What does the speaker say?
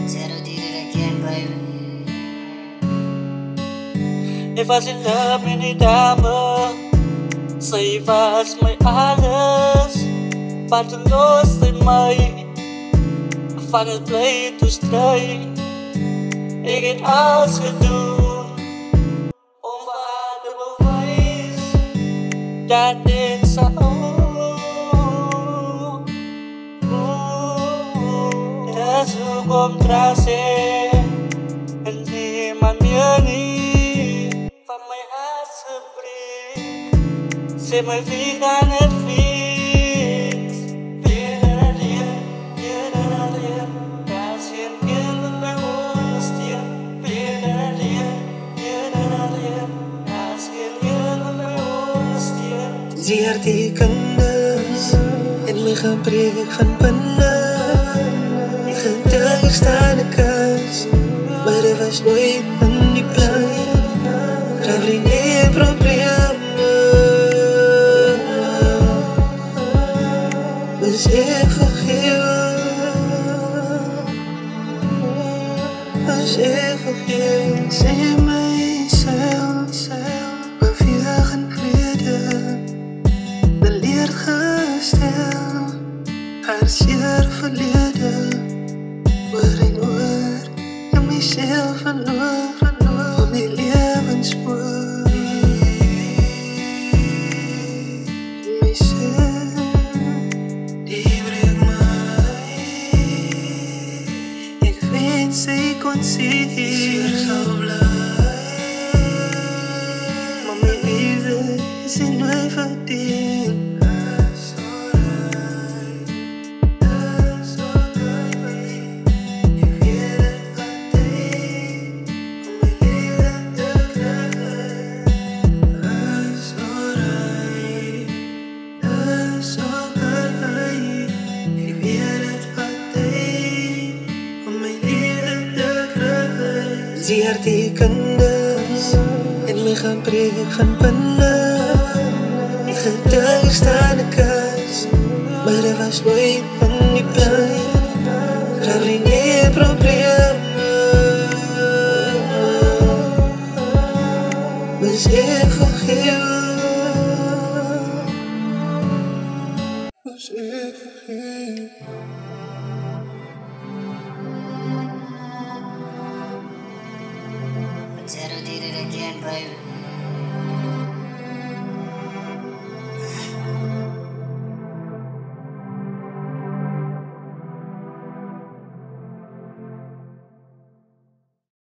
Zero did it again, baby. Ich was in love mit die Dame, sie was mein alles, buitenloos in mij, van het play to stray. Ik heb alles gedaan, om wat te bewijzen, dat ik zou. Dat zo komt tracé, en niemand meer niet, van mijn hart gebreekt. Zet mijn vinger aan het fiets. Weer alleen, daar zit kinderen bij ons stil. Weer alleen, daar zit kinderen bij ons stil. Zie haar tekens en mijn gebrek van binnen. Ik getuig sta de kans, maar er was nooit in die plan. Graaf geen problemen, dus ik vergeef. Als ik vergeef, zie mijzelf, maar via een vrede. De leer gestel, haar zeer verleden. Oor en oor, ja myself verloor, op die levenspoor. Myself, die breek my. Ek weet sy kon sien, sal bly. Maar my liefde is sy nooit verdien. Zie haar tekens en mijn gebrek van binnen. Ik getuig sta de kans, maar er was nooit in die plan. Graaf geen problemen, dus ik vergeef. Dus ik vergeef. Zero did it again, baby.